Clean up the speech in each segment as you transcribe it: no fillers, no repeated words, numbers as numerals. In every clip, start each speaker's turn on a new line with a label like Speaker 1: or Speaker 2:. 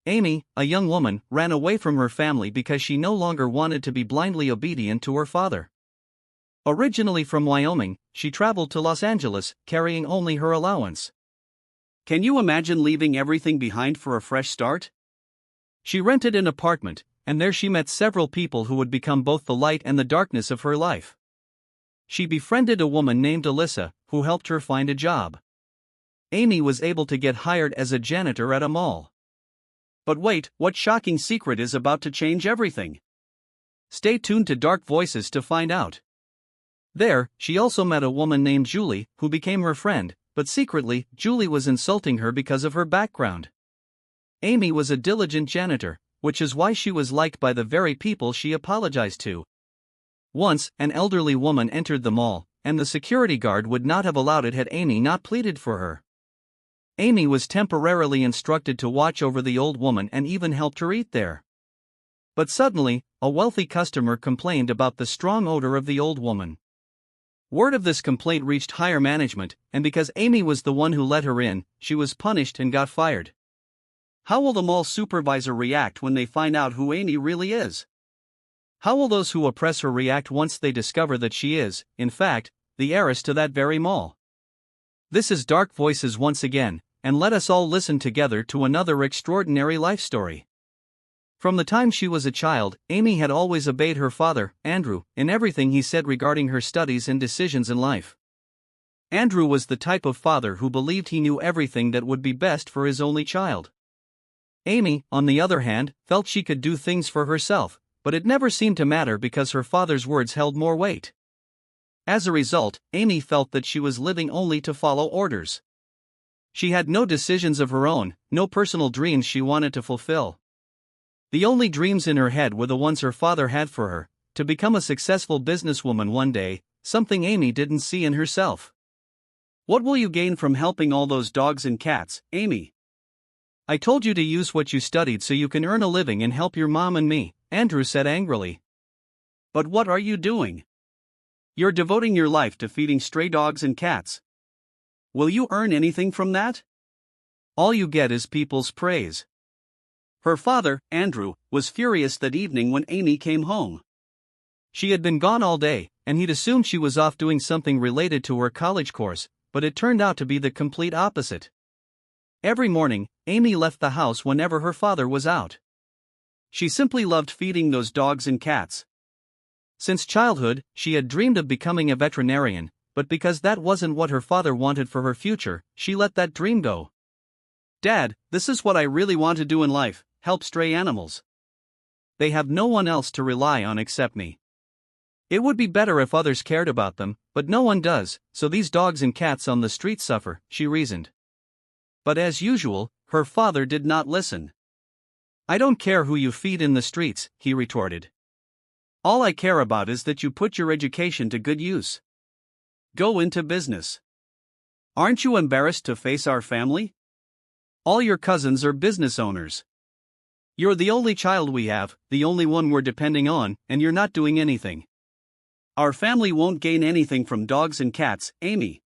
Speaker 1: Amy, a young woman, ran away from her family because she no longer wanted to be blindly obedient to her father. Originally from Wyoming, she traveled to Los Angeles, carrying only her allowance.
Speaker 2: Can you imagine leaving everything behind for a fresh start?
Speaker 1: She rented an apartment, and there she met several people who would become both the light and the darkness of her life. She befriended a woman named Alyssa, who helped her find a job. Amy was able to get hired as a janitor at a mall.
Speaker 2: But wait, what shocking secret is about to change everything?
Speaker 1: Stay tuned to Dark Voices to find out. There, she also met a woman named Julie, who became her friend, but secretly, Julie was insulting her because of her background. Amy was a diligent janitor, which is why she was liked by the very people she apologized to. Once, an elderly woman entered the mall, and the security guard would not have allowed it had Amy not pleaded for her. Amy was temporarily instructed to watch over the old woman and even helped her eat there. But suddenly, a wealthy customer complained about the strong odor of the old woman. Word of this complaint reached higher management, and because Amy was the one who let her in, she was punished and got fired.
Speaker 2: How will the mall supervisor react when they find out who Amy really is?
Speaker 1: How will those who oppress her react once they discover that she is, in fact, the heiress to that very mall? This is Dark Voices once again, and let us all listen together to another extraordinary life story. From the time she was a child, Amy had always obeyed her father, Andrew, in everything he said regarding her studies and decisions in life. Andrew was the type of father who believed he knew everything that would be best for his only child. Amy, on the other hand, felt she could do things for herself, but it never seemed to matter because her father's words held more weight. As a result, Amy felt that she was living only to follow orders. She had no decisions of her own, no personal dreams she wanted to fulfill. The only dreams in her head were the ones her father had for her, to become a successful businesswoman one day, something Amy didn't see in herself.
Speaker 2: What will you gain from helping all those dogs and cats, Amy?
Speaker 1: I told you to use what you studied so you can earn a living and help your mom and me, Andrew said angrily.
Speaker 2: But what are you doing? You're devoting your life to feeding stray dogs and cats. Will you earn anything from that?
Speaker 1: All you get is people's praise.
Speaker 2: Her father, Andrew, was furious that evening when Amy came home.
Speaker 1: She had been gone all day, and he'd assumed she was off doing something related to her college course, but it turned out to be the complete opposite. Every morning, Amy left the house whenever her father was out. She simply loved feeding those dogs and cats. Since childhood, she had dreamed of becoming a veterinarian, but because that wasn't what her father wanted for her future, she let that dream go.
Speaker 2: Dad, this is what I really want to do in life, help stray animals.
Speaker 1: They have no one else to rely on except me. It would be better if others cared about them, but no one does, so these dogs and cats on the street suffer, she reasoned. But as usual, her father did not listen. I don't care who you feed in the streets, he retorted. All I care about is that you put your education to good use.
Speaker 2: Go into business. Aren't you embarrassed to face our family?
Speaker 1: All your cousins are business owners. You're the only child we have, the only one we're depending on, and you're not doing anything.
Speaker 2: Our family won't gain anything from dogs and cats, Amy.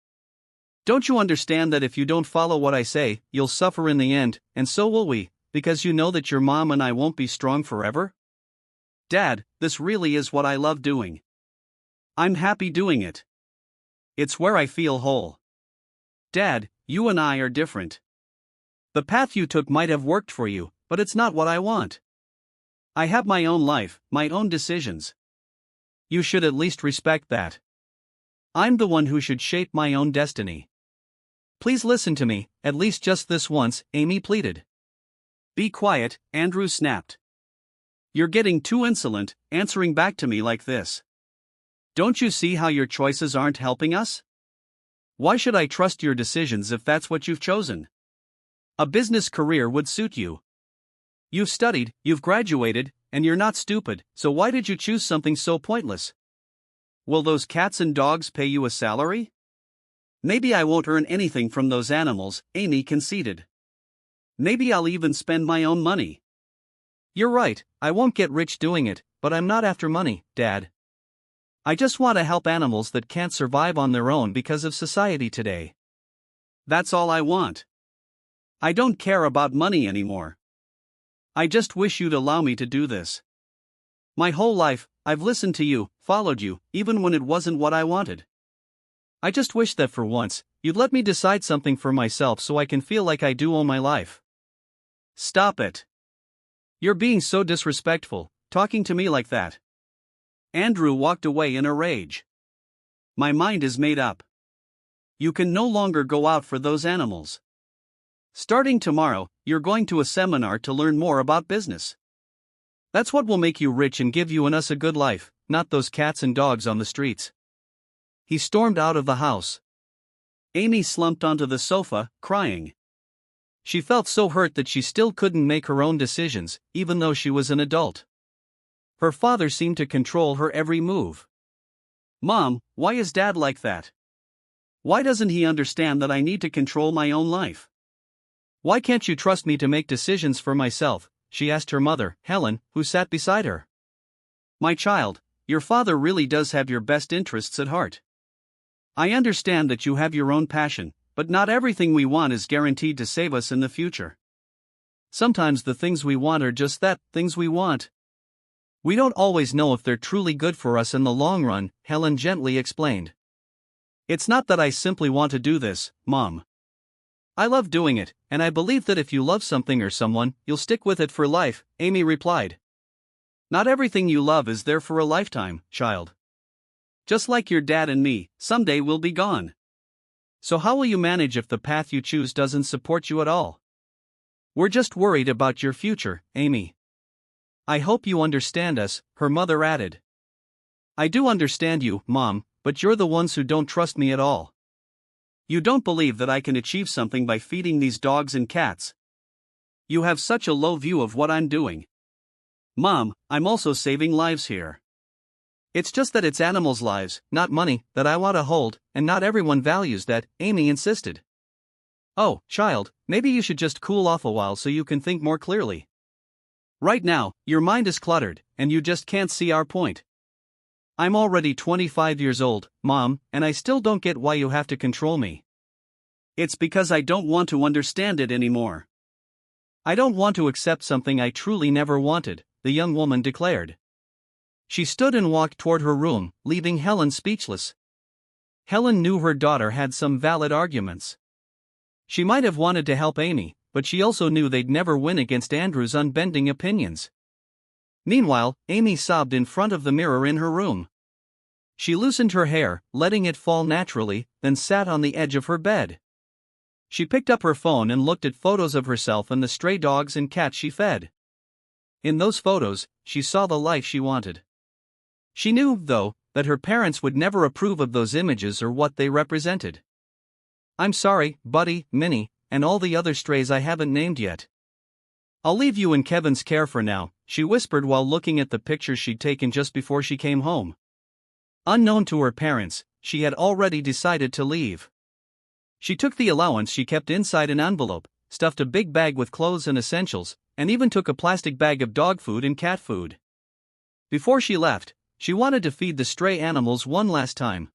Speaker 1: Don't you understand that if you don't follow what I say, you'll suffer in the end, and so will we, because you know that your mom and I won't be strong forever?
Speaker 2: Dad, this really is what I love doing. I'm happy doing it. It's where I feel whole. Dad, you and I are different.
Speaker 1: The path you took might have worked for you, but it's not what I want.
Speaker 2: I have my own life, my own decisions.
Speaker 1: You should at least respect that. I'm the one who should shape my own destiny. Please listen to me, at least just this once, Amy pleaded.
Speaker 2: Be quiet, Andrew snapped. You're getting too insolent, answering back to me like this. Don't you see how your choices aren't helping us?
Speaker 1: Why should I trust your decisions if that's what you've chosen? A business career would suit you. You've studied, you've graduated, and you're not stupid, so why did you choose something so pointless?
Speaker 2: Will those cats and dogs pay you a salary? Maybe I won't earn anything from those animals, Amy conceded. Maybe I'll even spend my own money.
Speaker 1: You're right, I won't get rich doing it, but I'm not after money, Dad. I just want to help animals that can't survive on their own because of society today.
Speaker 2: That's all I want. I don't care about money anymore. I just wish you'd allow me to do this. My whole life, I've listened to you, followed you, even when it wasn't what I wanted. I just wish that for once, you'd let me decide something for myself so I can feel like I do own my life. Stop it. You're being so disrespectful, talking to me like that. Andrew walked away in a rage. My mind is made up. You can no longer go out for those animals. Starting tomorrow, you're going to a seminar to learn more about business. That's what will make you rich and give you and us a good life, not those cats and dogs on the streets. He stormed out of the house. Amy slumped onto the sofa, crying. She felt so hurt that she still couldn't make her own decisions, even though she was an adult. Her father seemed to control her every move. Mom, why is Dad like that? Why doesn't he understand that I need to control my own life? Why can't you trust me to make decisions for myself? She asked her mother, Helen, who sat beside her. My child, your father really does have your best interests at heart. I understand that you have your own passion, but not everything we want is guaranteed to save us in the future. Sometimes the things we want are just that, things we want. We don't always know if they're truly good for us in the long run, Helen gently explained. It's not that I simply want to do this, Mom. I love doing it, and I believe that if you love something or someone, you'll stick with it for life, Amy replied. Not everything you love is there for a lifetime, child. Just like your dad and me, someday we'll be gone. So how will you manage if the path you choose doesn't support you at all? We're just worried about your future, Amy. I hope you understand us, her mother added. I do understand you, Mom, but you're the ones who don't trust me at all. You don't believe that I can achieve something by feeding these dogs and cats. You have such a low view of what I'm doing. Mom, I'm also saving lives here. It's just that it's animals' lives, not money, that I want to hold, and not everyone values that, Amy insisted. Oh, child, maybe you should just cool off a while so you can think more clearly. Right now, your mind is cluttered, and you just can't see our point. I'm already 25 years old, Mom, and I still don't get why you have to control me. It's because I don't want to understand it anymore. I don't want to accept something I truly never wanted, the young woman declared. She stood and walked toward her room, leaving Helen speechless. Helen knew her daughter had some valid arguments. She might have wanted to help Amy, but she also knew they'd never win against Andrew's unbending opinions. Meanwhile, Amy sobbed in front of the mirror in her room. She loosened her hair, letting it fall naturally, then sat on the edge of her bed. She picked up her phone and looked at photos of herself and the stray dogs and cats she fed. In those photos, she saw the life she wanted. She knew, though, that her parents would never approve of those images or what they represented. I'm sorry, Buddy, Minnie, and all the other strays I haven't named yet. I'll leave you in Kevin's care for now, she whispered while looking at the pictures she'd taken just before she came home. Unknown to her parents, she had already decided to leave. She took the allowance she kept inside an envelope, stuffed a big bag with clothes and essentials, and even took a plastic bag of dog food and cat food. Before she left, she wanted to feed the stray animals one last time.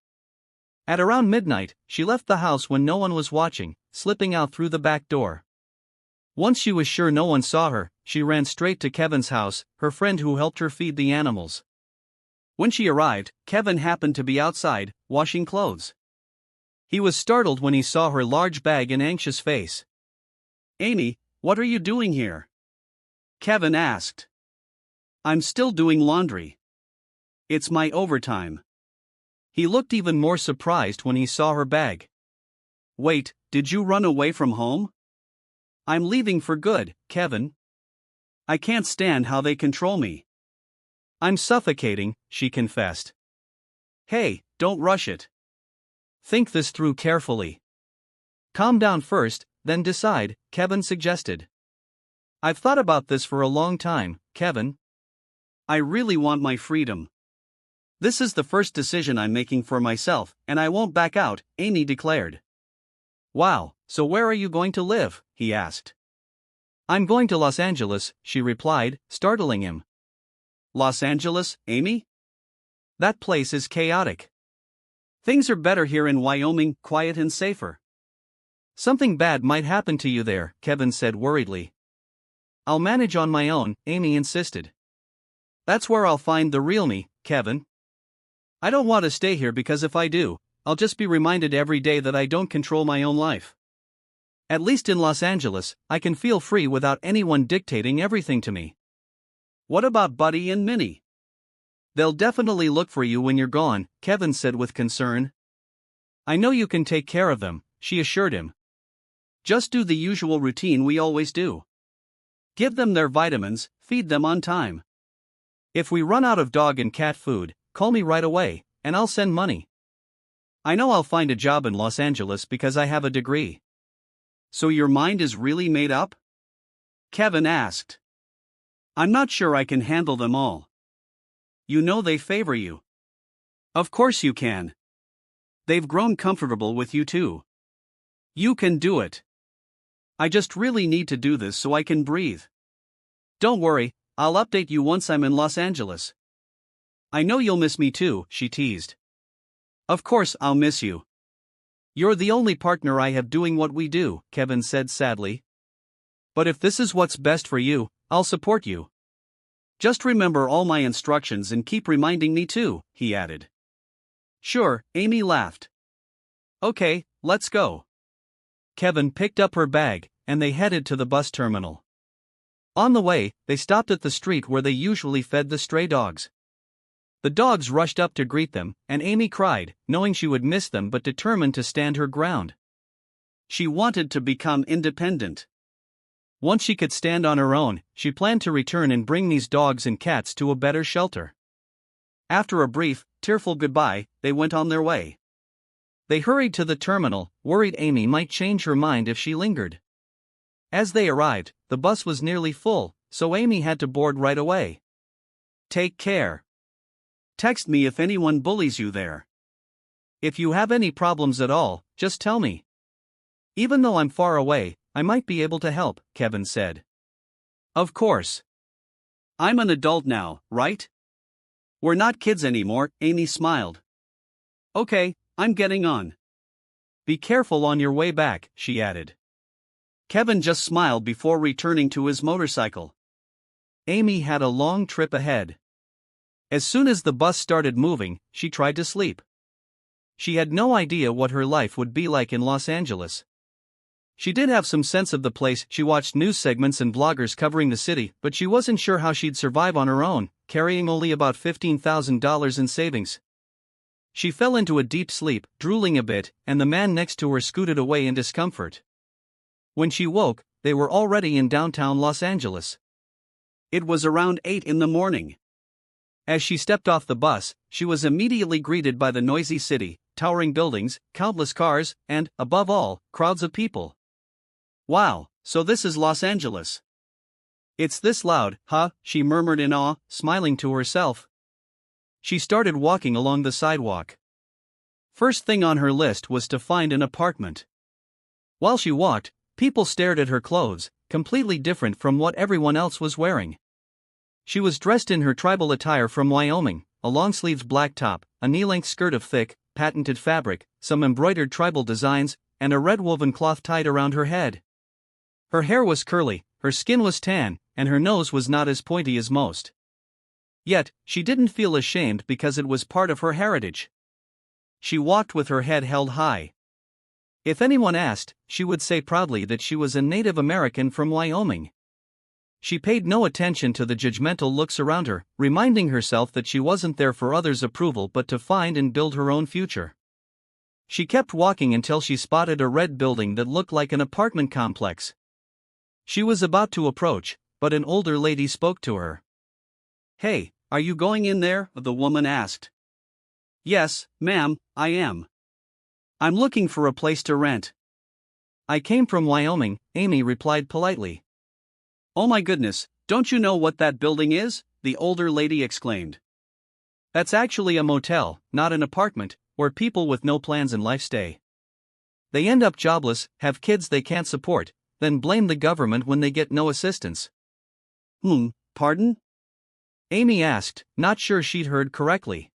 Speaker 2: At around midnight, she left the house when no one was watching, slipping out through the back door. Once she was sure no one saw her, she ran straight to Kevin's house, her friend who helped her feed the animals. When she arrived, Kevin happened to be outside, washing clothes. He was startled when he saw her large bag and anxious face. Amy, what are you doing here? Kevin asked. I'm still doing laundry. It's my overtime. He looked even more surprised when he saw her bag. Wait, did you run away from home? I'm leaving for good, Kevin. I can't stand how they control me. I'm suffocating, she confessed. Hey, don't rush it. Think this through carefully. Calm down first, then decide, Kevin suggested. I've thought about this for a long time, Kevin. I really want my freedom. This is the first decision I'm making for myself, and I won't back out, Amy declared. Wow, so where are you going to live? He asked. I'm going to Los Angeles, she replied, startling him. Los Angeles, Amy? That place is chaotic. Things are better here in Wyoming, quiet and safer. Something bad might happen to you there, Kevin said worriedly.
Speaker 1: I'll manage on my own, Amy insisted. That's where I'll find the real me, Kevin. I don't want to stay here because if I do, I'll just be reminded every day that I don't control my own life. At least in Los Angeles, I can feel free without anyone dictating everything to me.
Speaker 2: What about Buddy and Minnie?
Speaker 1: They'll definitely look for you when you're gone, Kevin said with concern. I know you can take care of them, she assured him.
Speaker 2: Just do the usual routine we always do. Give them their vitamins, feed them on time.
Speaker 1: If we run out of dog and cat food, call me right away, and I'll send money. I know I'll find a job in Los Angeles because I have a degree.
Speaker 2: So your mind is really made up? Kevin asked. I'm not sure I can handle them all. You know they favor you. Of course you can. They've grown comfortable with you too. You can do it. I just really need to do this so I can breathe.
Speaker 1: Don't worry, I'll update you once I'm in Los Angeles.
Speaker 2: I know you'll miss me too, she teased. Of course I'll miss you.
Speaker 1: You're the only partner I have doing what we do, Kevin said sadly. But if this is what's best for you, I'll support you.
Speaker 2: Just remember all my instructions and keep reminding me too, he added.
Speaker 1: Sure, Amy laughed. Okay, let's go. Kevin picked up her bag, and they headed to the bus terminal. On the way, they stopped at the street where they usually fed the stray dogs. The dogs rushed up to greet them, and Amy cried, knowing she would miss them but determined to stand her ground.
Speaker 2: She wanted to become independent.
Speaker 1: Once she could stand on her own, she planned to return and bring these dogs and cats to a better shelter. After a brief, tearful goodbye, they went on their way. They hurried to the terminal, worried Amy might change her mind if she lingered. As they arrived, the bus was nearly full, so Amy had to board right away.
Speaker 2: Take care. Text me if anyone bullies you there.
Speaker 1: If you have any problems at all, just tell me. Even though I'm far away, I might be able to help, Kevin said.
Speaker 2: Of course. I'm an adult now, right? We're not kids anymore, Amy smiled. Okay, I'm getting on.
Speaker 1: Be careful on your way back, she added.
Speaker 2: Kevin just smiled before returning to his motorcycle.
Speaker 1: Amy had a long trip ahead. As soon as the bus started moving, she tried to sleep. She had no idea what her life would be like in Los Angeles. She did have some sense of the place, she watched news segments and bloggers covering the city, but she wasn't sure how she'd survive on her own, carrying only about $15,000 in savings. She fell into a deep sleep, drooling a bit, and the man next to her scooted away in discomfort. When she woke, they were already in downtown Los Angeles.
Speaker 2: It was around 8 in the morning.
Speaker 1: As she stepped off the bus, she was immediately greeted by the noisy city, towering buildings, countless cars, and, above all, crowds of people.
Speaker 2: Wow, so this is Los Angeles.
Speaker 1: It's this loud, huh? She murmured in awe, smiling to herself. She started walking along the sidewalk. First thing on her list was to find an apartment. While she walked, people stared at her clothes, completely different from what everyone else was wearing. She was dressed in her tribal attire from Wyoming, a long-sleeved black top, a knee-length skirt of thick, patented fabric, some embroidered tribal designs, and a red woven cloth tied around her head. Her hair was curly, her skin was tan, and her nose was not as pointy as most. Yet, she didn't feel ashamed because it was part of her heritage. She walked with her head held high. If anyone asked, she would say proudly that she was a Native American from Wyoming. She paid no attention to the judgmental looks around her, reminding herself that she wasn't there for others' approval but to find and build her own future. She kept walking until she spotted a red building that looked like an apartment complex. She was about to approach, but an older lady spoke to her.
Speaker 2: Hey, are you going in there? The woman asked. Yes, ma'am, I am. I'm looking for a place to rent.
Speaker 1: I came from Wyoming, Amy replied politely.
Speaker 2: Oh my goodness, don't you know what that building is? The older lady exclaimed.
Speaker 1: That's actually a motel, not an apartment, where people with no plans in life stay. They end up jobless, have kids they can't support, then blame the government when they get no assistance.
Speaker 2: Pardon?
Speaker 1: Amy asked, not sure she'd heard correctly.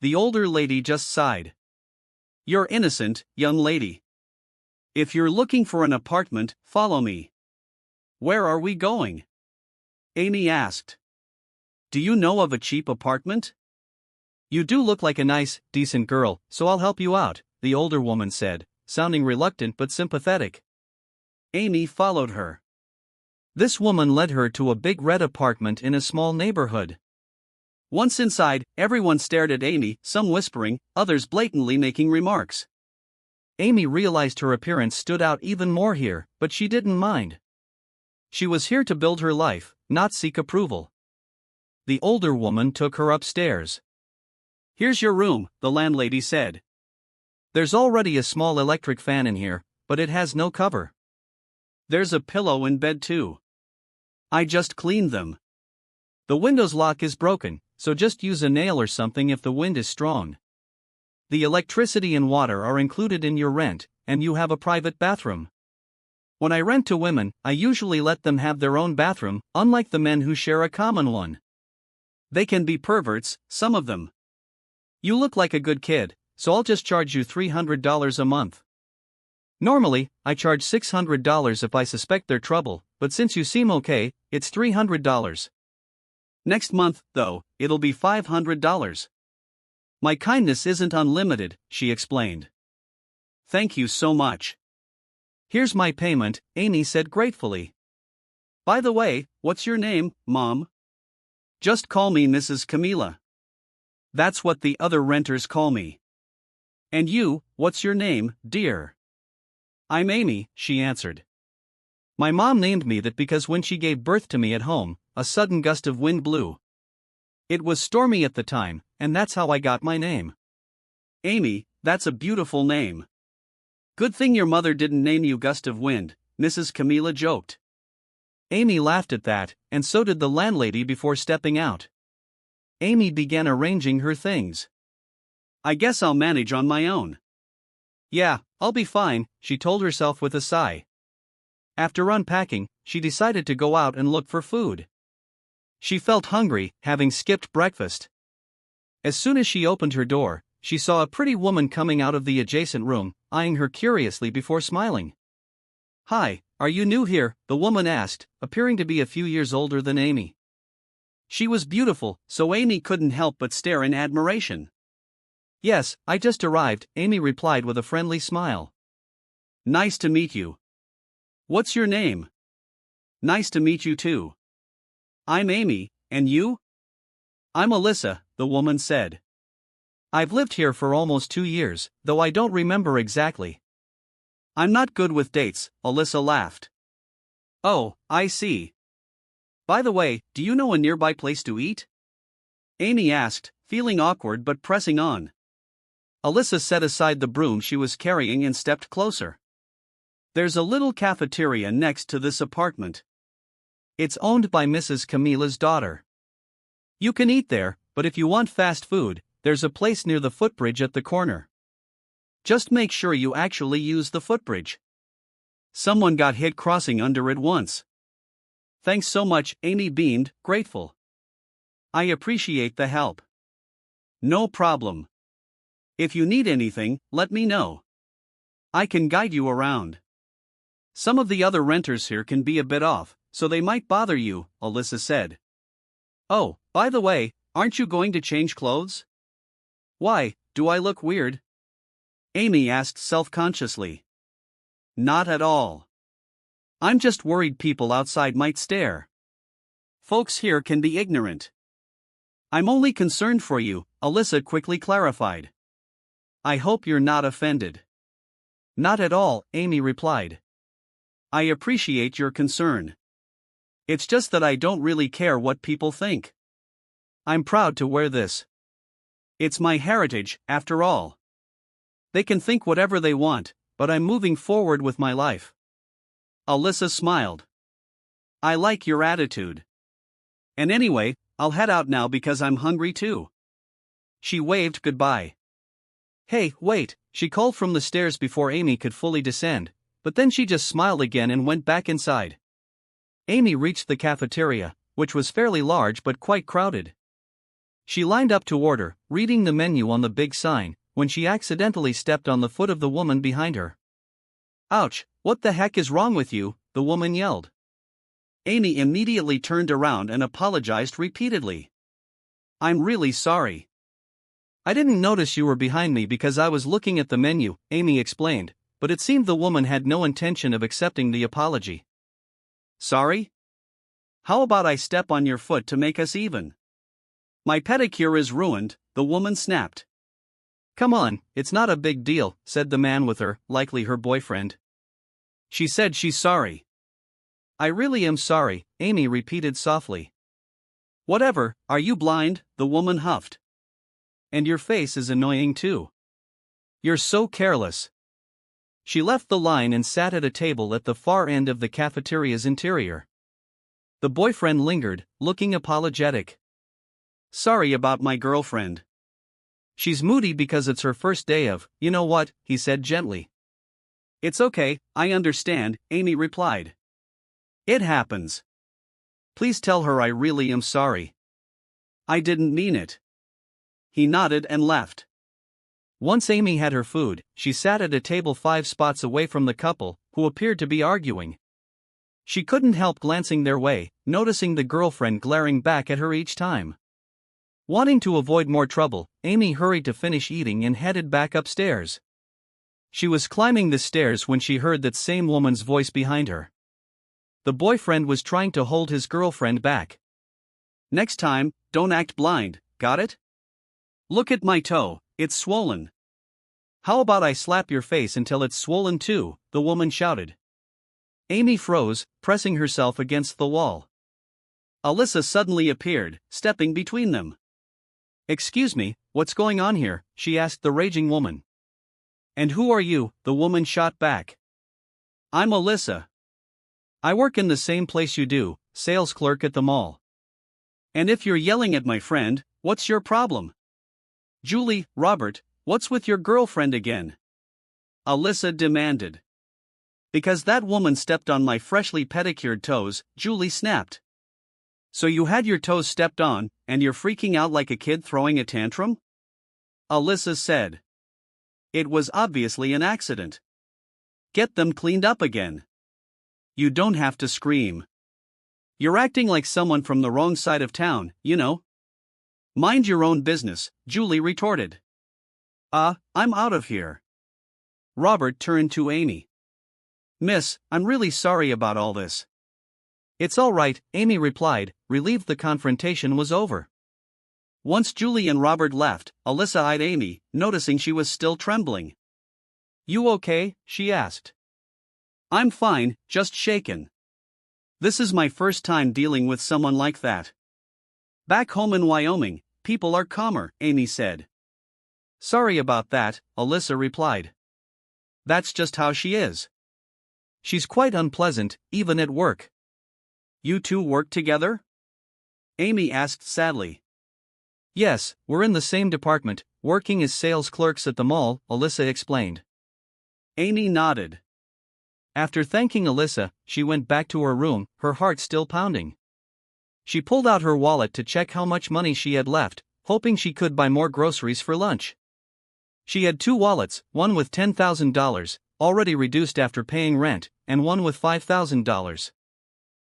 Speaker 2: The older lady just sighed. You're innocent, young lady. If you're looking for an apartment, follow me. Where are we going? Amy asked. Do you know of a cheap apartment?
Speaker 1: You do look like a nice, decent girl, so I'll help you out, the older woman said, sounding reluctant but sympathetic.
Speaker 2: Amy followed her.
Speaker 1: This woman led her to a big red apartment in a small neighborhood.
Speaker 2: Once inside, everyone stared at Amy, some whispering, others blatantly making remarks.
Speaker 1: Amy realized her appearance stood out even more here, but she didn't mind. She was here to build her life, not seek approval. The older woman took her upstairs.
Speaker 2: Here's your room, the landlady said.
Speaker 1: There's already a small electric fan in here, but it has no cover.
Speaker 2: There's a pillow in bed too. I just cleaned them.
Speaker 1: The window's lock is broken, so just use a nail or something if the wind is strong. The electricity and water are included in your rent, and you have a private bathroom. When I rent to women, I usually let them have their own bathroom, unlike the men who share a common one.
Speaker 2: They can be perverts, some of them.
Speaker 1: You look like a good kid, so I'll just charge you $300 a month. Normally, I charge $600 if I suspect they're trouble, but since you seem okay, it's $300.
Speaker 2: Next month, though, it'll be $500. My kindness isn't unlimited, she explained. Thank you so much.
Speaker 1: Here's my payment, Amy said gratefully.
Speaker 2: By the way, what's your name, Mom? Just call me Mrs. Camila. That's what the other renters call me. And you, what's your name, dear?
Speaker 1: I'm Amy, she answered. My mom named me that because when she gave birth to me at home, a sudden gust of wind blew. It was stormy at the time, and that's how I got my name.
Speaker 2: Amy, that's a beautiful name. Good thing your mother didn't name you Gust of Wind, Mrs. Camila joked.
Speaker 1: Amy laughed at that, and so did the landlady before stepping out. Amy began arranging her things.
Speaker 2: I guess I'll manage on my own.
Speaker 1: Yeah, I'll be fine, she told herself with a sigh. After unpacking, she decided to go out and look for food. She felt hungry, having skipped breakfast. As soon as she opened her door, she saw a pretty woman coming out of the adjacent room, eyeing her curiously before smiling. Hi, are you new here? The woman asked, appearing to be a few years older than Amy.
Speaker 2: She was beautiful, so Amy couldn't help but stare in admiration.
Speaker 1: Yes, I just arrived, Amy replied with a friendly smile.
Speaker 2: Nice to meet you. What's your name? Nice to meet you too. I'm Amy, and you? I'm Alyssa, the woman said.
Speaker 1: I've lived here for almost 2 years, though I don't remember exactly.
Speaker 2: I'm not good with dates, Alyssa laughed. Oh, I see. By the way, do you know a nearby place to eat? Amy asked, feeling awkward but pressing on.
Speaker 1: Alyssa set aside the broom she was carrying and stepped closer.
Speaker 2: There's a little cafeteria next to this apartment.
Speaker 1: It's owned by Mrs. Camila's daughter. You can eat there, but if you want fast food, there's a place near the footbridge at the corner. Just make sure you actually use the footbridge.
Speaker 2: Someone got hit crossing under it once. Thanks so much, Amy beamed, grateful. I appreciate the help. No problem. If you need anything, let me know. I can guide you around. Some of the other renters here can be a bit off, so they might bother you, Alyssa said. Oh, by the way, aren't you going to change clothes? Why, do I look weird? Amy asked self-consciously. Not at all. I'm just worried people outside might stare. Folks here can be ignorant. I'm only concerned for you, Alyssa quickly clarified. I hope you're not offended.
Speaker 1: Not at all, Amy replied.
Speaker 2: I appreciate your concern. It's just that I don't really care what people think. I'm proud to wear this. It's my heritage, after all. They can think whatever they want, but I'm moving forward with my life. Alyssa smiled. I like your attitude. And anyway, I'll head out now because I'm hungry too. She waved goodbye.
Speaker 1: Hey, wait, she called from the stairs before Amy could fully descend, but then she just smiled again and went back inside. Amy reached the cafeteria, which was fairly large but quite crowded. She lined up to order, reading the menu on the big sign, when she accidentally stepped on the foot of the woman behind her. Ouch, what the heck is wrong with you? The woman yelled.
Speaker 2: Amy immediately turned around and apologized repeatedly. "I'm really sorry.
Speaker 1: I didn't notice you were behind me because I was looking at the menu," Amy explained, but it seemed the woman had no intention of accepting the apology.
Speaker 2: "Sorry? How about I step on your foot to make us even? My pedicure is ruined," the woman snapped.
Speaker 1: "Come on, it's not a big deal," said the man with her, likely her boyfriend.
Speaker 2: She said she's sorry.
Speaker 1: "I really am sorry," Amy repeated softly.
Speaker 2: "Whatever, are you blind?" the woman huffed.
Speaker 1: "And your face is annoying too. You're so careless." She left the line and sat at a table at the far end of the cafeteria's interior. The boyfriend lingered, looking apologetic.
Speaker 2: "Sorry about my girlfriend.
Speaker 1: She's moody because it's her first day of, you know what," he said gently.
Speaker 2: It's okay, I understand," Amy replied. "It happens. Please tell her I really am sorry. I didn't mean it." He nodded and left.
Speaker 1: Once Amy had her food, she sat at a table 5 spots away from the couple, who appeared to be arguing. She couldn't help glancing their way, noticing the girlfriend glaring back at her each time. Wanting to avoid more trouble, Amy hurried to finish eating and headed back upstairs. She was climbing the stairs when she heard that same woman's voice behind her. The boyfriend was trying to hold his girlfriend back.
Speaker 2: "Next time, don't act blind, got it? Look at my toe, it's swollen."
Speaker 1: "How about I slap your face until it's swollen too?" the woman shouted. Amy froze, pressing herself against the wall.
Speaker 2: Alyssa suddenly appeared, stepping between them.
Speaker 1: "Excuse me, what's going on here?" she asked the raging woman. "And who are you?" the woman shot back.
Speaker 2: "I'm Alyssa.
Speaker 1: I work in the same place you do, sales clerk at the mall."
Speaker 2: "And if you're yelling at my friend, what's your problem?" "Julie, Robert, what's with your girlfriend again?" Alyssa demanded. "Because that woman stepped on my freshly pedicured toes," Julie snapped. "So you had your toes stepped on, and you're freaking out like a kid throwing a tantrum?" Alyssa said. "It was obviously an accident. Get them cleaned up again. You don't have to scream. You're acting like someone from the wrong side of town, you know." "Mind your own business," Julie retorted. I'm out of here." Robert turned to Amy. "Miss, I'm really sorry about all this."
Speaker 1: "It's all right," Amy replied, relieved the confrontation was over.
Speaker 2: Once Julie and Robert left, Alyssa eyed Amy, noticing she was still trembling.
Speaker 1: "You okay?" she asked.
Speaker 2: "I'm fine, just shaken. This is my first time dealing with someone like that. Back home in Wyoming, people are calmer," Amy said.
Speaker 1: "Sorry about that," Alyssa replied. "That's just how she is. She's quite unpleasant, even at work."
Speaker 2: "You two work together?" Amy asked sadly.
Speaker 1: "Yes, we're in the same department, working as sales clerks at the mall," Alyssa explained.
Speaker 2: Amy nodded.
Speaker 1: After thanking Alyssa, she went back to her room, her heart still pounding. She pulled out her wallet to check how much money she had left, hoping she could buy more groceries for lunch. She had 2 wallets, one with $10,000, already reduced after paying rent, and one with $5,000.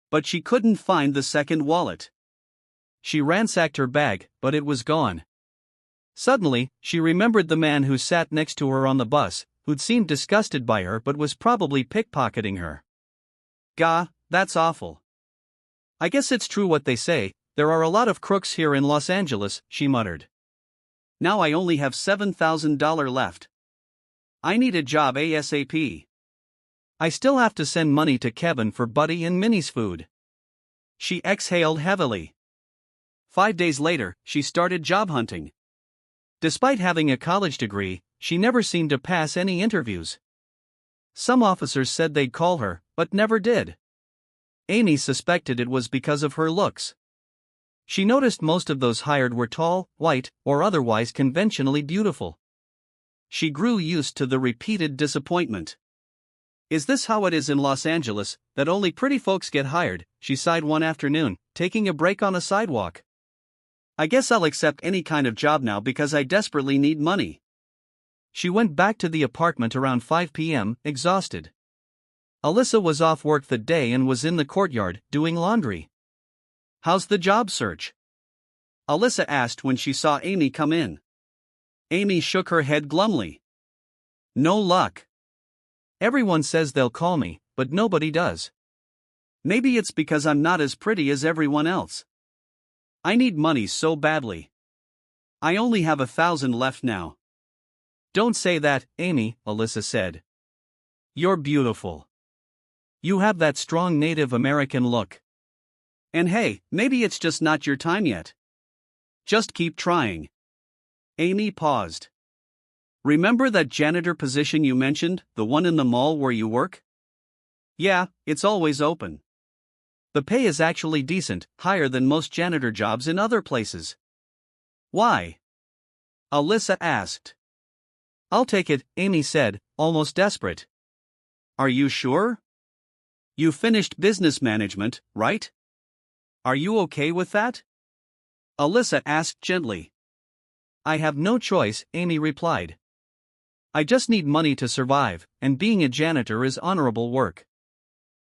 Speaker 2: But she couldn't find the second wallet.
Speaker 1: She ransacked her bag, but it was gone. Suddenly, she remembered the man who sat next to her on the bus, who'd seemed disgusted by her but was probably pickpocketing her.
Speaker 2: "Gah, that's awful.
Speaker 1: I guess it's true what they say, there are a lot of crooks here in Los Angeles," she muttered.
Speaker 2: Now I only have $7,000 left. I need a job ASAP.
Speaker 1: I still have to send money to Kevin for Buddy and Minnie's food."
Speaker 2: She exhaled heavily. 5 days later, she started job hunting.
Speaker 1: Despite having a college degree, she never seemed to pass any interviews. Some officers said they'd call her, but never did. Amy suspected it was because of her looks. She noticed most of those hired were tall, white, or otherwise conventionally beautiful. She grew used to the repeated disappointment. "Is this how it is in Los Angeles, that only pretty folks get hired?" she sighed one afternoon, taking a break on a sidewalk. "I guess I'll accept any kind of job now because I desperately need money." She went back to the apartment around 5 p.m., exhausted. Alyssa was off work that day and was in the courtyard, doing laundry.
Speaker 2: "How's the job search?" Alyssa asked when she saw Amy come in. Amy shook her head glumly. "No luck.
Speaker 1: Everyone says they'll call me, but nobody does.
Speaker 2: Maybe it's because I'm not as pretty as everyone else. I need money so badly. I only have 1,000 left now."
Speaker 1: Don't say that, Amy, Alyssa said. You're beautiful. You have that strong Native American look.
Speaker 2: And hey, maybe it's just not your time yet. Just keep trying. Amy paused. "Remember that janitor position you mentioned, the one in the mall where you work?" "Yeah, it's always open."
Speaker 1: The pay is actually decent, higher than most janitor jobs in other places.
Speaker 2: "Why?" Alyssa asked.
Speaker 1: I'll take it, Amy said, almost desperate.
Speaker 2: "Are you sure? You finished business management, right? Are you okay with that?" Alyssa asked gently.
Speaker 1: I have no choice, Amy replied. I just need money to survive, and being a janitor is honorable work.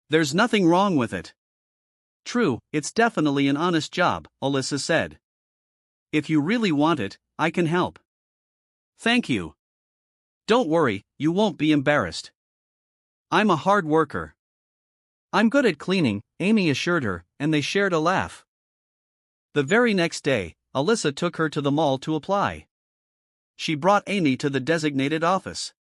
Speaker 2: "There's nothing wrong with it."
Speaker 1: True, it's definitely an honest job, Alyssa said.
Speaker 2: "If you really want it, I can help." "Thank you."
Speaker 1: Don't worry, you won't be embarrassed.
Speaker 2: I'm a hard worker.
Speaker 1: I'm good at cleaning, Amy assured her, and they shared a laugh. The very next day, Alyssa took her to the mall to apply.
Speaker 2: She brought Amy to the designated office.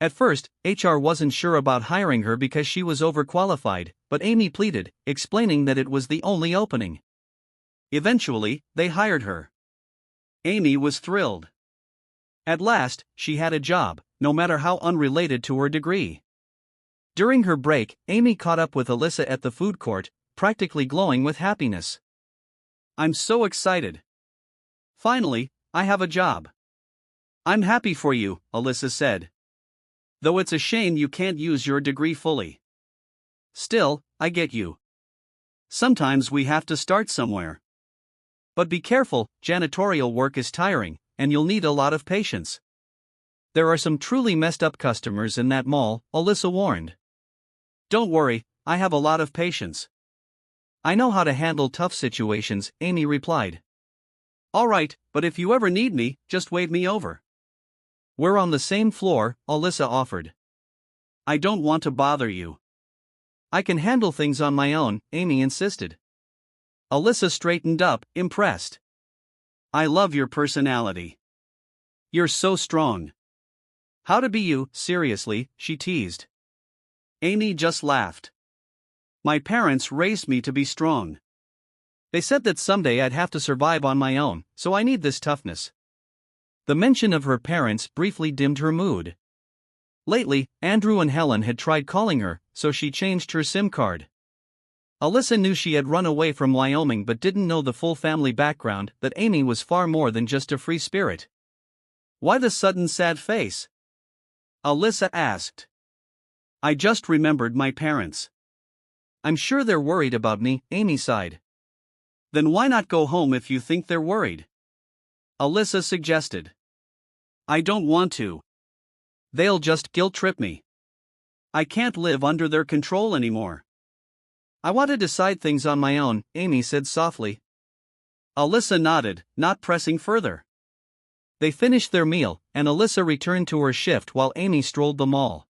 Speaker 1: At first, HR wasn't sure about hiring her because she was overqualified, but Amy pleaded, explaining that it was the only opening.
Speaker 2: Eventually, they hired her. Amy was thrilled.
Speaker 1: At last, she had a job, no matter how unrelated to her degree. During her break, Amy caught up with Alyssa at the food court, practically glowing with happiness.
Speaker 2: "I'm so excited. Finally, I have a job." "I'm happy for you," Alyssa said. "Though it's a shame you can't use your degree fully. Still, I get you. Sometimes we have to start somewhere."
Speaker 1: But be careful, janitorial work is tiring, and you'll need a lot of patience. There are some truly messed up customers in that mall, Alyssa warned.
Speaker 2: "Don't worry, I have a lot of patience."
Speaker 1: I know how to handle tough situations, Amy replied.
Speaker 2: "All right, but if you ever need me, just wave me over."
Speaker 1: We're on the same floor, Alyssa offered.
Speaker 2: "I don't want to bother you."
Speaker 1: I can handle things on my own, Amy insisted. Alyssa straightened up, impressed.
Speaker 2: "I love your personality. You're so strong."
Speaker 1: How to be you, seriously, she teased.
Speaker 2: Amy just laughed. "My parents raised me to be strong.
Speaker 1: They said that someday I'd have to survive on my own, so I need this toughness." The mention of her parents briefly dimmed her mood. Lately, Andrew and Helen had tried calling her, so she changed her SIM card. Alyssa knew she had run away from Wyoming but didn't know the full family background, that Amy was far more than just a free spirit.
Speaker 2: "Why the sudden sad face?" Alyssa asked. "I just remembered my parents."
Speaker 1: I'm sure they're worried about me, Amy sighed.
Speaker 2: "Then why not go home if you think they're worried?" Alyssa suggested. "I don't want to. They'll just guilt-trip me. I can't live under their control anymore."
Speaker 1: I want to decide things on my own, Amy said softly.
Speaker 2: Alyssa nodded, not pressing further.
Speaker 1: They finished their meal, and Alyssa returned to her shift while Amy strolled the mall.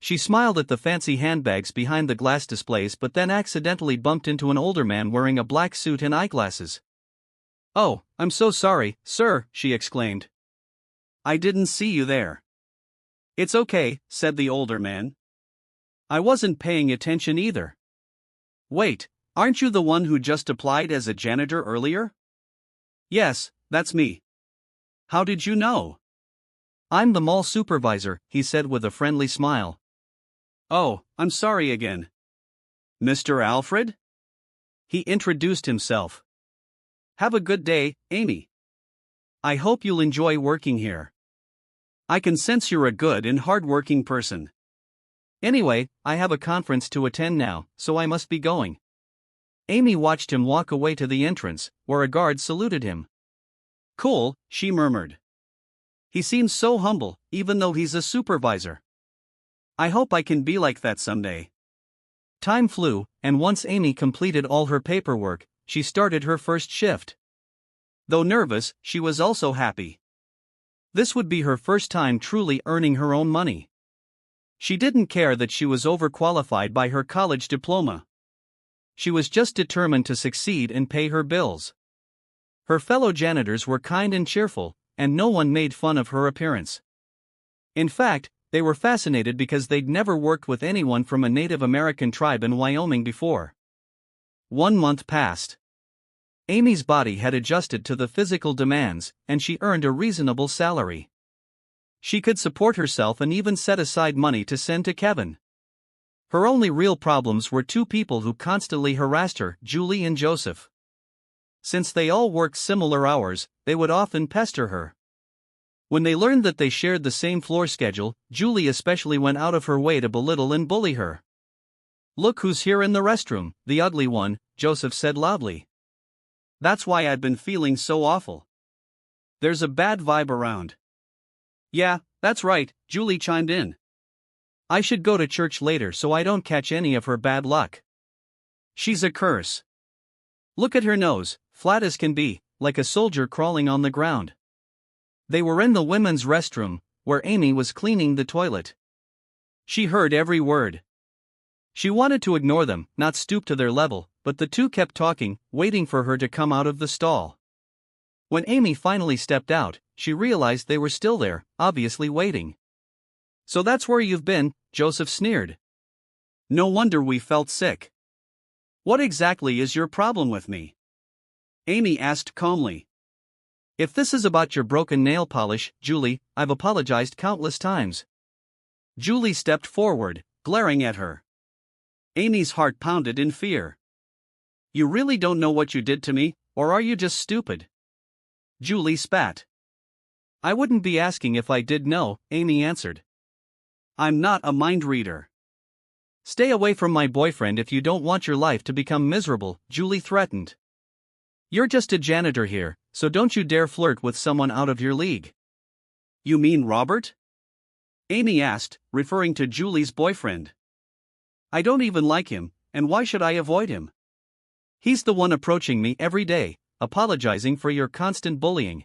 Speaker 1: She smiled at the fancy handbags behind the glass displays but then accidentally bumped into an older man wearing a black suit and eyeglasses. "Oh, I'm so sorry, sir," she exclaimed.
Speaker 2: "I didn't see you there." "It's okay," said the older man. "I wasn't paying attention either." "Wait, aren't you the one who just applied as a janitor earlier?" "Yes, that's me." "How did you know?"
Speaker 1: "I'm the mall supervisor," he said with a friendly smile.
Speaker 2: "Oh, I'm sorry again. Mr. Alfred?" He introduced himself. "Have a good day, Amy. I hope you'll enjoy working here. I can sense you're a good and hard-working person."
Speaker 1: "Anyway, I have a conference to attend now, so I must be going." Amy watched him walk away to the entrance, where a guard saluted him.
Speaker 2: "Cool," she murmured. "He seems so humble, even though he's a supervisor." I hope I can be like that someday.
Speaker 1: Time flew, and once Amy completed all her paperwork, she started her first shift.
Speaker 2: Though nervous, she was also happy.
Speaker 1: This would be her first time truly earning her own money. She didn't care that she was overqualified by her college diploma. She was just determined to succeed and pay her bills. Her fellow janitors were kind and cheerful, and no one made fun of her appearance. In fact, they were fascinated because they'd never worked with anyone from a Native American tribe in Wyoming before. 1 month passed. Amy's body had adjusted to the physical demands, and she earned a reasonable salary. She could support herself and even set aside money to send to Kevin. Her only real problems were 2 people who constantly harassed her, Julie and Joseph. Since they all worked similar hours, they would often pester her. When they learned that they shared the same floor schedule, Julie especially went out of her way to belittle and bully her. "Look who's here in the restroom, the ugly one," Joseph said loudly.
Speaker 2: "That's why I've been feeling so awful. There's a bad vibe around." "Yeah, that's right," Julie chimed in.
Speaker 1: "I should go to church later so I don't catch any of her bad luck. She's a curse. Look at her nose, flat as can be, like a soldier crawling on the ground." They were in the women's restroom, where Amy was cleaning the toilet. She heard every word. She wanted to ignore them, not stoop to their level, but the 2 kept talking, waiting for her to come out of the stall. When Amy finally stepped out, she realized they were still there, obviously waiting. "So that's where you've been," Joseph sneered.
Speaker 2: "No wonder we felt sick.
Speaker 1: "What exactly is your problem with me?"
Speaker 2: Amy asked calmly.
Speaker 1: "If this is about your broken nail polish, Julie, I've apologized countless times."
Speaker 2: Julie stepped forward, glaring at her. Amy's heart pounded in fear. "You really don't know what you did to me, or are you just stupid?"
Speaker 1: Julie spat. "I wouldn't be asking if I did know," Amy answered.
Speaker 2: "I'm not a mind reader."
Speaker 1: "Stay away from my boyfriend if you don't want your life to become miserable," Julie threatened. "You're just a janitor here, so don't you dare flirt with someone out of your league."
Speaker 2: "You mean Robert?" Amy asked, referring to Julie's boyfriend.
Speaker 1: "I don't even like him, and why should I avoid him? He's the one approaching me every day, apologizing for your constant bullying.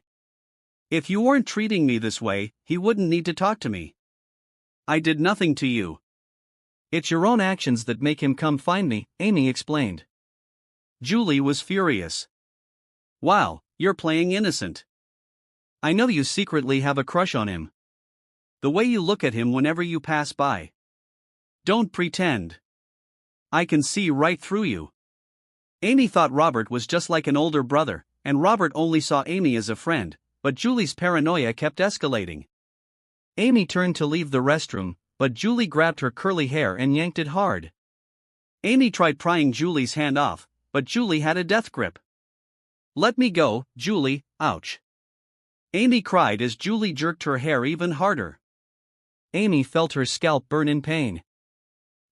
Speaker 2: If you weren't treating me this way, he wouldn't need to talk to me. I did nothing to you."
Speaker 1: "It's your own actions that make him come find me," Amy explained.
Speaker 2: Julie was furious. "Wow, you're playing innocent.
Speaker 1: I know you secretly have a crush on him.
Speaker 2: The way you look at him whenever you pass by. Don't pretend. I can see right through you."
Speaker 1: Amy thought Robert was just like an older brother, and Robert only saw Amy as a friend, but Julie's paranoia kept escalating. Amy turned to leave the restroom, but Julie grabbed her curly hair and yanked it hard.
Speaker 2: Amy tried prying Julie's hand off, but Julie had a death grip.
Speaker 1: "Let me go, Julie, ouch!"
Speaker 2: Amy cried as Julie jerked her hair even harder.
Speaker 1: Amy felt her scalp burn in pain.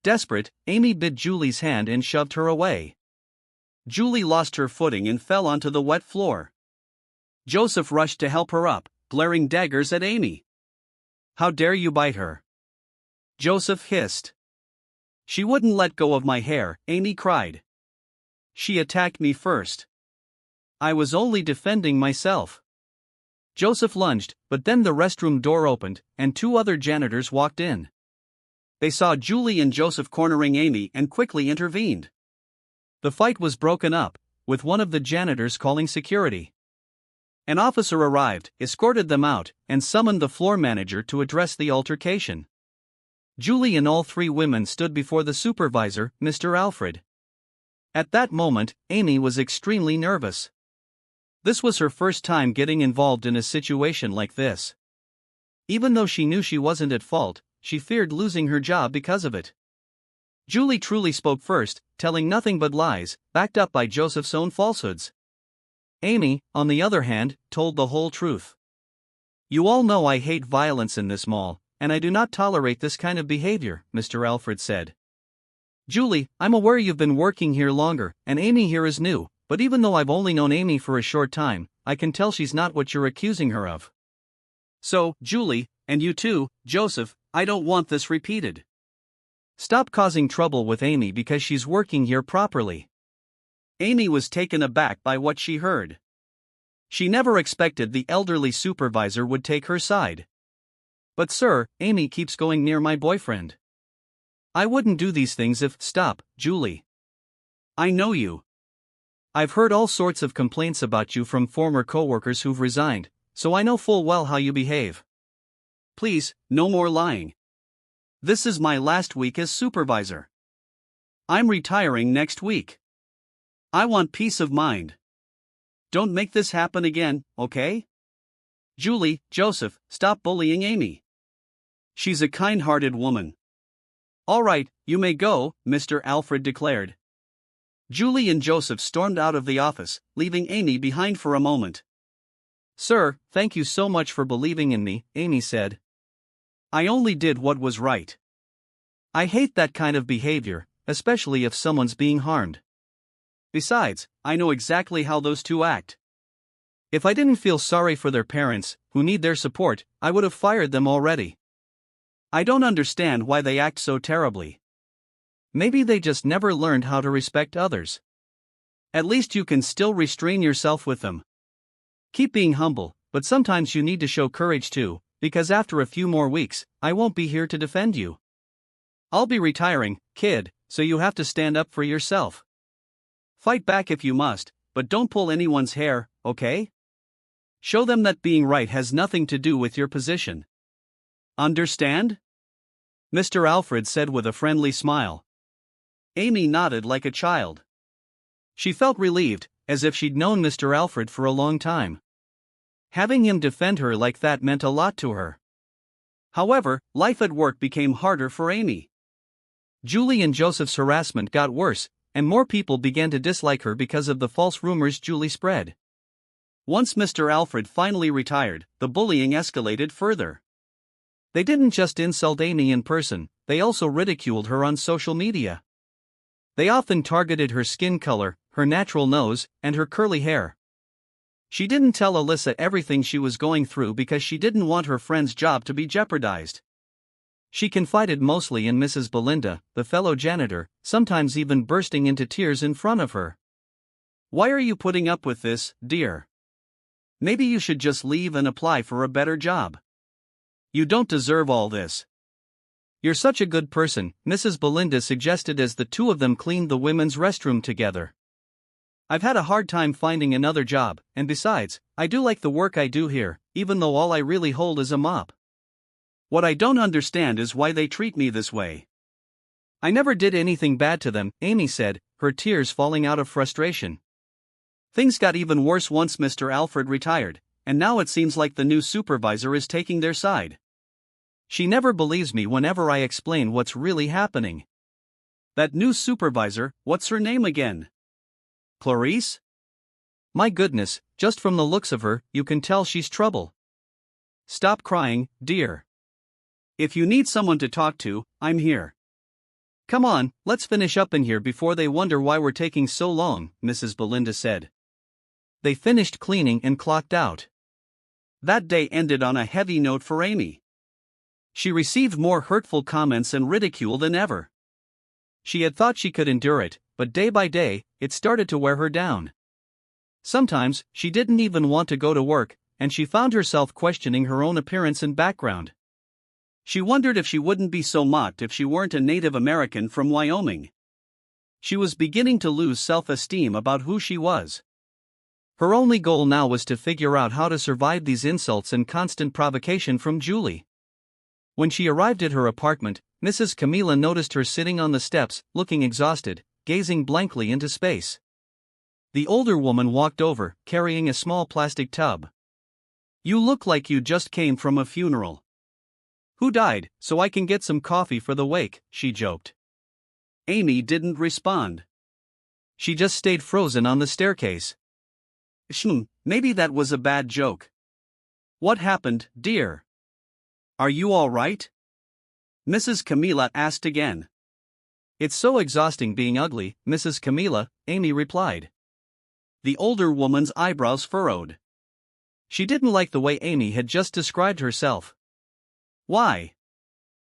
Speaker 1: Desperate, Amy bit Julie's hand and shoved her away.
Speaker 2: Julie lost her footing and fell onto the wet floor. Joseph rushed to help her up, glaring daggers at Amy.
Speaker 1: "How dare you bite her?"
Speaker 2: Joseph hissed.
Speaker 1: "She wouldn't let go of my hair," Amy cried.
Speaker 2: "She attacked me first.
Speaker 1: I was only defending myself." Joseph lunged, but then the restroom door opened, and 2 other janitors walked in.
Speaker 2: They saw Julie and Joseph cornering Amy and quickly intervened.
Speaker 1: The fight was broken up, with one of the janitors calling security. An officer arrived, escorted them out, and summoned the floor manager to address the altercation. Julie and all 3 women stood before the supervisor, Mr. Alfred. At that moment, Amy was extremely nervous. This was her first time getting involved in a situation like this. Even though she knew she wasn't at fault, she feared losing her job because of it. Julie truly spoke first, telling nothing but lies, backed up by Joseph's own falsehoods. Amy, on the other hand, told the whole truth. "You all know I hate violence in this mall, and I do not tolerate this kind of behavior," Mr. Alfred said. "Julie, I'm aware you've been working here longer, and Amy here is new, but even though I've only known Amy for a short time, I can tell she's not what you're accusing her of.
Speaker 2: So, Julie, and you too, Joseph, I don't want this repeated.
Speaker 1: Stop causing trouble with Amy because she's working here properly.
Speaker 2: Amy was taken aback by what she heard. She never expected the elderly supervisor would take her side.
Speaker 1: But sir, Amy keeps going near my boyfriend. I wouldn't do these things if— Stop, Julie.
Speaker 2: I know you.
Speaker 1: I've heard all sorts of complaints about you from former coworkers who've resigned, so I know full well how you behave.
Speaker 2: Please, no more lying. This is my last week as supervisor. I'm retiring next week. I want peace of mind. Don't make this happen again, okay? Julie, Joseph, stop bullying Amy. She's a kind-hearted woman.
Speaker 1: All right, you may go, Mr. Alfred declared.
Speaker 2: Julie and Joseph stormed out of the office, leaving Amy behind for a moment.
Speaker 1: Sir, thank you so much for believing in me, Amy said.
Speaker 2: I only did what was right.
Speaker 1: I hate that kind of behavior, especially if someone's being harmed.
Speaker 2: Besides, I know exactly how those two act.
Speaker 1: If I didn't feel sorry for their parents, who need their support, I would have fired them already.
Speaker 2: I don't understand why they act so terribly.
Speaker 1: Maybe they just never learned how to respect others.
Speaker 2: At least you can still restrain yourself with them.
Speaker 1: Keep being humble, but sometimes you need to show courage too, because after a few more weeks, I won't be here to defend you.
Speaker 2: I'll be retiring, kid, so you have to stand up for yourself. Fight back if you must, but don't pull anyone's hair, okay? Show them that being right has nothing to do with your position. Understand?
Speaker 1: Mr. Alfred said with a friendly smile.
Speaker 2: Amy nodded like a child.
Speaker 1: She felt relieved, as if she'd known Mr. Alfred for a long time. Having him defend her like that meant a lot to her.
Speaker 2: However, life at work became harder for Amy.
Speaker 1: Julie and Joseph's harassment got worse, and more people began to dislike her because of the false rumors Julie spread.
Speaker 2: Once Mr. Alfred finally retired, the bullying escalated further.
Speaker 1: They didn't just insult Amy in person, they also ridiculed her on social media. They often targeted her skin color, her natural nose, and her curly hair. She didn't tell Alyssa everything she was going through because she didn't want her friend's job to be jeopardized. She confided mostly in Mrs. Belinda, the fellow janitor, sometimes even bursting into tears in front of her.
Speaker 2: Why are you putting up with this, dear? Maybe you should just leave and apply for a better job. You don't deserve all this.
Speaker 1: You're such a good person, Mrs. Belinda suggested as the two of them cleaned the women's restroom together. I've had a hard time finding another job, and besides, I do like the work I do here, even though all I really hold is a mop.
Speaker 2: What I don't understand is why they treat me this way.
Speaker 1: I never did anything bad to them, Amy said, her tears falling out of frustration.
Speaker 2: Things got even worse once Mr. Alfred retired, and now it seems like the new supervisor is taking their side.
Speaker 1: She never believes me whenever I explain what's really happening.
Speaker 2: That new supervisor, what's her name again? Clarice?
Speaker 1: My goodness, just from the looks of her, you can tell she's trouble.
Speaker 2: Stop crying, dear. If you need someone to talk to, I'm here.
Speaker 1: Come on, let's finish up in here before they wonder why we're taking so long, Mrs. Belinda said. They finished cleaning and clocked out.
Speaker 2: That day ended on a heavy note for Amy. She received more hurtful comments and ridicule than ever.
Speaker 1: She had thought she could endure it, but day by day, it started to wear her down. Sometimes, she didn't even want to go to work, and she found herself questioning her own appearance and background.
Speaker 2: She wondered if she wouldn't be so mocked if she weren't a Native American from Wyoming. She was beginning to lose self-esteem about who she was.
Speaker 1: Her only goal now was to figure out how to survive these insults and constant provocation from Julie. When she arrived at her apartment, Mrs. Camila noticed her sitting on the steps, looking exhausted, gazing blankly into space. The older woman walked over, carrying a small plastic tub.
Speaker 2: You look like you just came from a funeral.
Speaker 1: Who died, so I can get some coffee for the wake, she joked.
Speaker 2: Amy didn't respond.
Speaker 1: She just stayed frozen on the staircase.
Speaker 2: Maybe that was a bad joke. What happened, dear? Are you all right? Mrs. Camila asked again.
Speaker 1: It's so exhausting being ugly, Mrs. Camila, Amy replied.
Speaker 2: The older woman's eyebrows furrowed.
Speaker 1: She didn't like the way Amy had just described herself.
Speaker 2: Why?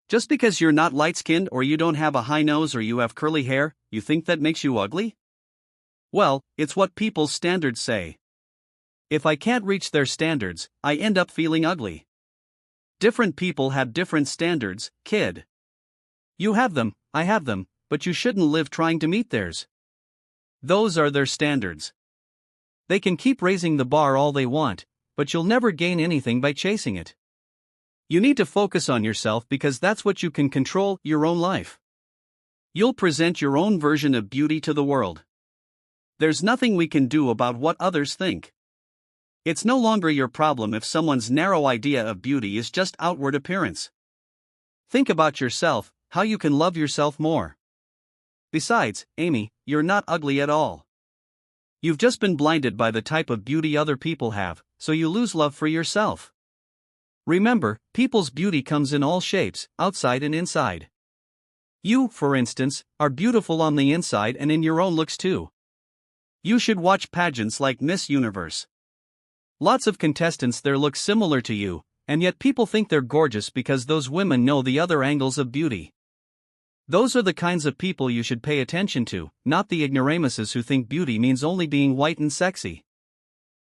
Speaker 2: Just because you're not light-skinned or you don't have a high nose or you have curly hair, you think that makes you ugly? Well, it's what people's standards say. If I can't reach their standards, I end up feeling ugly. Different people have different standards, kid. You have them, I have them, but you shouldn't live trying to meet theirs. Those are their standards. They can keep raising the bar all they want, but you'll never gain anything by chasing it. You need to focus on yourself because that's what you can control, your own life. You'll present your own version of beauty to the world. There's nothing we can do about what others think. It's no longer your problem if someone's narrow idea of beauty is just outward appearance. Think about yourself, how you can love yourself more. Besides, Amy, you're not ugly at all. You've just been blinded by the type of beauty other people have, so you lose love for yourself. Remember, people's beauty comes in all shapes, outside and inside. You, for instance, are beautiful on the inside and in your own looks too. You should watch pageants like Miss Universe. Lots of contestants there look similar to you, and yet people think they're gorgeous because those women know the other angles of beauty. Those are the kinds of people you should pay attention to, not the ignoramuses who think beauty means only being white and sexy.